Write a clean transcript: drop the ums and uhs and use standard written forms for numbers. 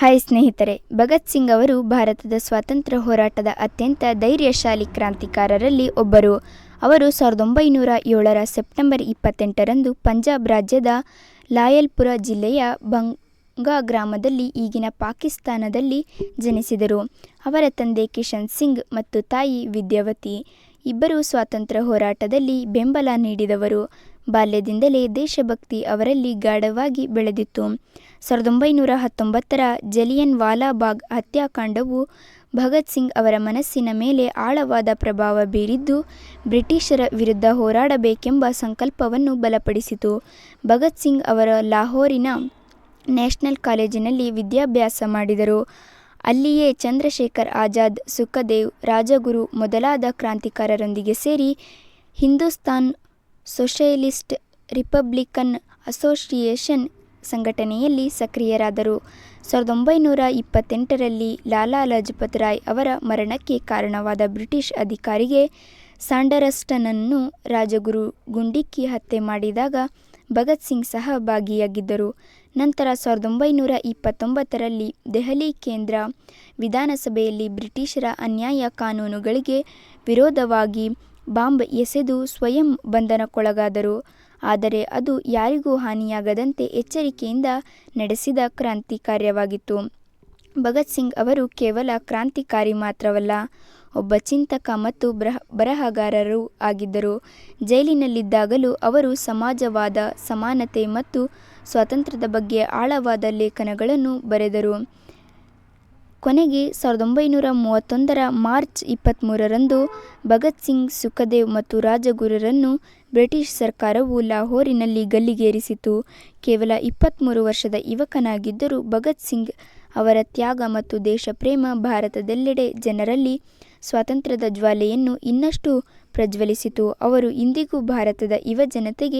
Hi ಸ್ನೇಹಿತರೆ, ಭಗತ್ ಸಿಂಗ್ ಅವರು ಭಾರತದ ಸ್ವಾತಂತ್ರ್ಯ ಹೋರಾಟದ ಅತ್ಯಂತ ಧೈರ್ಯಶಾಲಿ ಕ್ರಾಂತಿಕಾರರಲ್ಲಿ ಒಬ್ಬರು. ಅವರು 1907ರ ಸೆಪ್ಟೆಂಬರ್ 28ರಂದು ಪಂಜಾಬ್ ರಾಜ್ಯದ ಲಾಯಲ್ಪುರ ಜಿಲ್ಲೆಯ ಬಂಗಾ ಗ್ರಾಮದಲ್ಲಿ ಈಗಿನ ಪಾಕಿಸ್ತಾನದಲ್ಲಿ ಜನಿಸಿದರು. ಅವರ ತಂದೆ ಕಿಶನ್ ಸಿಂಗ್ ಮತ್ತು ತಾಯಿ ವಿದ್ಯಾವತಿ ಇಬ್ಬರೂ ಸ್ವಾತಂತ್ರ್ಯ ಹೋರಾಟದಲ್ಲಿ ಬೆಂಬಲ ನೀಡಿದವರು. ಬಾಲ್ಯದಿಂದಲೇ ದೇಶಭಕ್ತಿ ಅವರಲ್ಲಿ ಗಾಢವಾಗಿ ಬೆಳೆದಿತ್ತು. 1919ರ ಜಲಿಯನ್ ವಾಲಾಬಾಗ್ ಹತ್ಯಾಕಾಂಡವು ಭಗತ್ ಸಿಂಗ್ ಅವರ ಮನಸ್ಸಿನ ಮೇಲೆ ಆಳವಾದ ಪ್ರಭಾವ ಬೀರಿದ್ದು, ಬ್ರಿಟಿಷರ ವಿರುದ್ಧ ಹೋರಾಡಬೇಕೆಂಬ ಸಂಕಲ್ಪವನ್ನು ಬಲಪಡಿಸಿತು. ಭಗತ್ ಸಿಂಗ್ ಅವರು ಲಾಹೋರಿನ ನ್ಯಾಷನಲ್ ಕಾಲೇಜಿನಲ್ಲಿ ವಿದ್ಯಾಭ್ಯಾಸ ಮಾಡಿದರು. ಅಲ್ಲಿಯೇ ಚಂದ್ರಶೇಖರ್ ಆಜಾದ್, ಸುಖದೇವ್, ರಾಜಗುರು ಮೊದಲಾದ ಕ್ರಾಂತಿಕಾರರೊಂದಿಗೆ ಸೇರಿ ಹಿಂದೂಸ್ತಾನ್ ಸೋಷಿಯಲಿಸ್ಟ್ ರಿಪಬ್ಲಿಕನ್ ಅಸೋಸಿಯೇಷನ್ ಸಂಘಟನೆಯಲ್ಲಿ ಸಕ್ರಿಯರಾದರು. 1928ರಲ್ಲಿ ಲಾಲಾ ಲಜಪತ್ ರಾಯ್ ಅವರ ಮರಣಕ್ಕೆ ಕಾರಣವಾದ ಬ್ರಿಟಿಷ್ ಅಧಿಕಾರಿಗೆ ಸಾಂಡರ್ಸ್ಟನ್ನನ್ನು ರಾಜಗುರು ಗುಂಡಿಕ್ಕಿ ಹತ್ಯೆ ಮಾಡಿದಾಗ ಭಗತ್ ಸಿಂಗ್ ಸಹ ಭಾಗಿಯಾಗಿದ್ದರು. ನಂತರ 1929ರಲ್ಲಿ ದೆಹಲಿ ಕೇಂದ್ರ ವಿಧಾನಸಭೆಯಲ್ಲಿ ಬ್ರಿಟಿಷರ ಅನ್ಯಾಯ ಕಾನೂನುಗಳಿಗೆ ವಿರೋಧವಾಗಿ ಬಾಂಬ್ ಎಸೆದು ಸ್ವಯಂ ಬಂಧನಕ್ಕೊಳಗಾದರು. ಆದರೆ ಅದು ಯಾರಿಗೂ ಹಾನಿಯಾಗದಂತೆ ಎಚ್ಚರಿಕೆಯಿಂದ ನಡೆಸಿದ ಕ್ರಾಂತಿ ಕಾರ್ಯವಾಗಿತ್ತು. ಭಗತ್ ಸಿಂಗ್ ಅವರು ಕೇವಲ ಕ್ರಾಂತಿಕಾರಿ ಮಾತ್ರವಲ್ಲ, ಒಬ್ಬ ಚಿಂತಕ ಮತ್ತು ಬರಹಗಾರರೂ ಆಗಿದ್ದರು. ಜೈಲಿನಲ್ಲಿದ್ದಾಗಲೂ ಅವರು ಸಮಾಜವಾದ, ಸಮಾನತೆ ಮತ್ತು ಸ್ವಾತಂತ್ರ್ಯದ ಬಗ್ಗೆ ಆಳವಾದ ಲೇಖನಗಳನ್ನು ಬರೆದರು. ಕೊನೆಗೆ 1931ರ ಮಾರ್ಚ್ 23ರಂದು ಭಗತ್ ಸಿಂಗ್, ಸುಖದೇವ್ ಮತ್ತು ರಾಜಗುರುರನ್ನು ಬ್ರಿಟಿಷ್ ಸರ್ಕಾರವು ಲಾಹೋರಿನಲ್ಲಿ ಗಲ್ಲಿಗೇರಿಸಿತು. ಕೇವಲ 23 ವರ್ಷದ ಯುವಕನಾಗಿದ್ದರೂ ಭಗತ್ ಸಿಂಗ್ ಅವರ ತ್ಯಾಗ ಮತ್ತು ದೇಶಪ್ರೇಮ ಭಾರತದೆಲ್ಲೆಡೆ ಜನರಲ್ಲಿ ಸ್ವಾತಂತ್ರ್ಯದ ಜ್ವಾಲೆಯನ್ನು ಇನ್ನಷ್ಟು ಪ್ರಜ್ವಲಿಸಿತು. ಅವರು ಇಂದಿಗೂ ಭಾರತದ ಯುವ ಜನತೆಗೆ